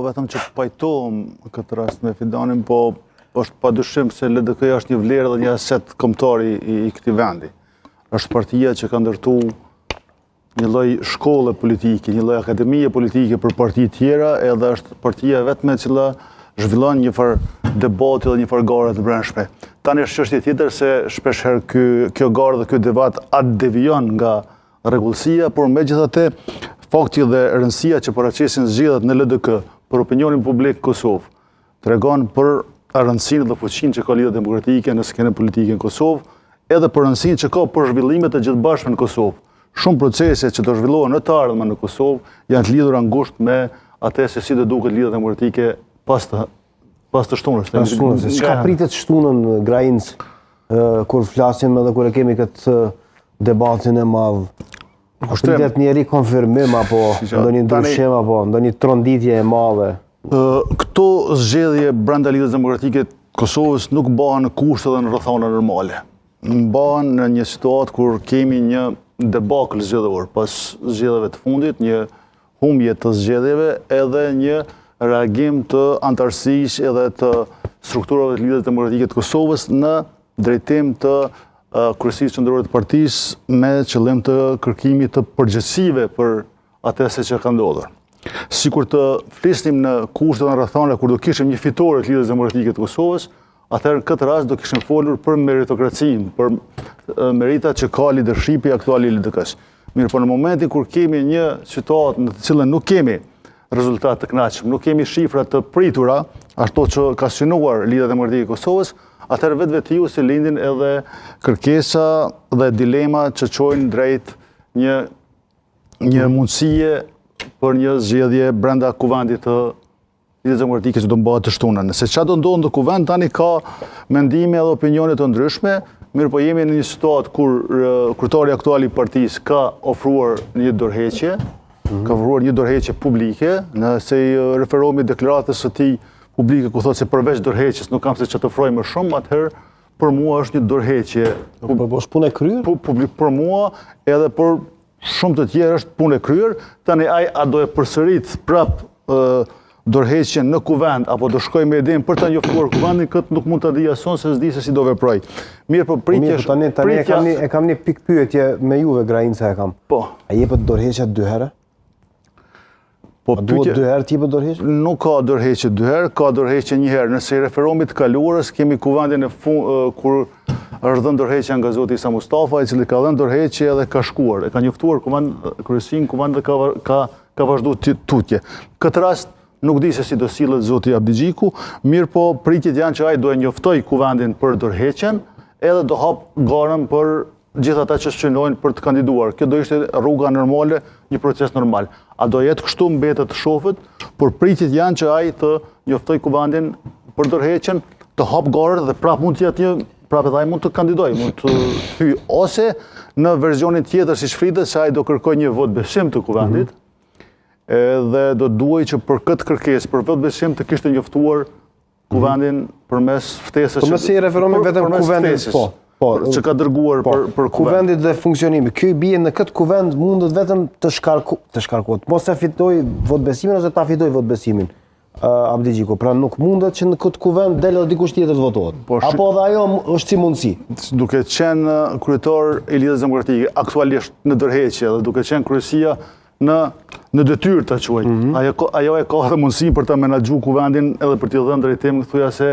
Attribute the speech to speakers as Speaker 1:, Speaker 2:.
Speaker 1: vetëm që pajtohem këtë rast me Fidanin, po është padyshim se LDK është një vlerë dhe një aset kombëtar i këtij vendi. Është partia që ka ndërtu një lloj shkolle politike, një lloj akademie politike për parti tjera, edhe është partia vetëm e cila zhvillon një farë debati dhe një farë gare të brendshme. Tani është çështje tjetër se shpeshherë kjo garë dhe ky debat devijon nga rregullësia, por megjithatë fakti dhe rëndësia që paraqesin zgjedhjet në LDK për opinionin publik Kosovë tregon për rëndësinë dhe fuqinë që ka Lidhja Demokratike në skenën politike në Kosovë, edhe për rëndësinë që ka për zhvillimet e gjithëbashme në Kosovë. Shumë procese që do zhvillohen në të ardhmen në Kosovë janë të lidhura ngushtë me atë se si do duket Lidhja Demokratike pas të shtunës.
Speaker 2: Çka pritet shtunën Grajinc kur flasim edhe kur e kemi këtë debatin e madh? Pritet një rikonfirmim apo ndonjë ndryshim apo ndonjë tronditje e madhe?
Speaker 1: Këto zgjedhje brenda Lidhjes Demokratike të Kosovës nuk bëhen në kushte dhe në rrethana normale. Bëhen në një situatë kur kemi një debakl zgjedhor pas zgjedhjeve të fundit, një humbje të zgjedhjeve edhe një reagim të antarësisë edhe të strukturave të Lidhjes Demokratike të Kosovës në drejtim të kryesisë qendrore të partisë me qëllim të kërkimit të përgjegjësive për atë që ka ndodhur. Sikur të flisnim në kushte dhe rrethana kur do kishim një fitore të Lidhjes Demokratike të Kosovës, atëherë në këtë rast do kishim folur për meritokracinë, për meritat që ka leadershipi aktual i LDK-s. Mirë, po në momentin kur kemi një situatë në të cilën nuk kemi rezultat të kënaqshëm, nuk kemi shifra të pritura, ashtu që ka synuar Lidhja Demokratike e Kosovës, atëherë vetvetigu si lindin edhe kërkesa dhe dilema që çojnë drejt një mundësie për një zgjedhje brenda kuvendit të Lidhjes Demokratike që do bëhet të shtunën. Nëse çfarë do ndodhë në kuvend tani ka mendime edhe opinione të ndryshme, mirë po jemi në një situatë kur kryetari aktual i partisë ka ofruar një dorëheqje, ka ofruar një dorëheqje publike, nëse i referohemi deklaratës së tij publike ku thotë se përveç dorëheqjes nuk kam se ç'të ofroj më shumë, atëherë për mua është një dorëheqje.
Speaker 2: Po është punë e kryer?
Speaker 1: Për mua edhe për shumë të tjerë është punë e kryer. Tani ai a do e përsërit prap dorëheqjen në kuvend apo do shkoj me idejnë për ta njoftuar kuvendin, këtë nuk mund ta di ason se s'di se si do veproj. Mirë, po
Speaker 2: tani e kam një pikë pyetje me juve Grajinca e kam.
Speaker 1: Po.
Speaker 2: A jepet dorëheqja 2 herë?
Speaker 1: Po
Speaker 2: duhet 2 herë t'jepet dorëheqje?
Speaker 1: Nuk ka dorëheqje 2 herë, ka dorëheqje 1 herë. Nëse i referohemi të kaluarës, kemi kuvendin kur është dhënë dorëheqja nga zoti Isa Mustafa, i cili ka dhënë dorëheqje edhe ka shkuar. E ka njoftuar kryesin kuvend dhe ka vazhduar tutje. Këtë rast nuk di se si do sillet zoti Abdigjiku, mirë po pritjet janë që ai do e njoftoj kuvendin për dorëheqjen, edhe do hap garën për gjithë ata që synojnë për të kandiduar. Kjo do ishte rruga normale, një proces normal. A do jetë kështu mbetet të shohët, por pritjet janë që ai të njoftoj kuvendin për dorëheqjen, të hap garën dhe prap mund të jetë prap edhe ai mund të kandidojë, mund të hyjë ose në versionin tjetër siç fritet se ai do kërkojë një vot besim të kuvendit. Dhe do duhej që për këtë kërkesë, për vetë besim të kishte njoftuar kuvendin përmes ftesës.
Speaker 2: Po nëse i referohemi vetëm kuvendit, po,
Speaker 1: që ka dërguar për
Speaker 2: kuvendit dhe funksionimi. Ky bie në këtë kuvend mundet vetëm të shkarkohet. Mos e fitoj votbesimin ose ta fitoj votbesimin. Abdigjiku, pra nuk mundet që në këtë kuvend del edhe dikush tjetër të votohet. Apo edhe ajo është si mundësi.
Speaker 1: Duke qenë kryetar i Lidhjes Demokratike aktualisht në dorëheqje dhe duke qenë kryesia në detyrë ta quaj. Ajo e ka edhe mundësinë për ta menaxhuar kuvendin edhe për t'i dhënë drejtim, thuja se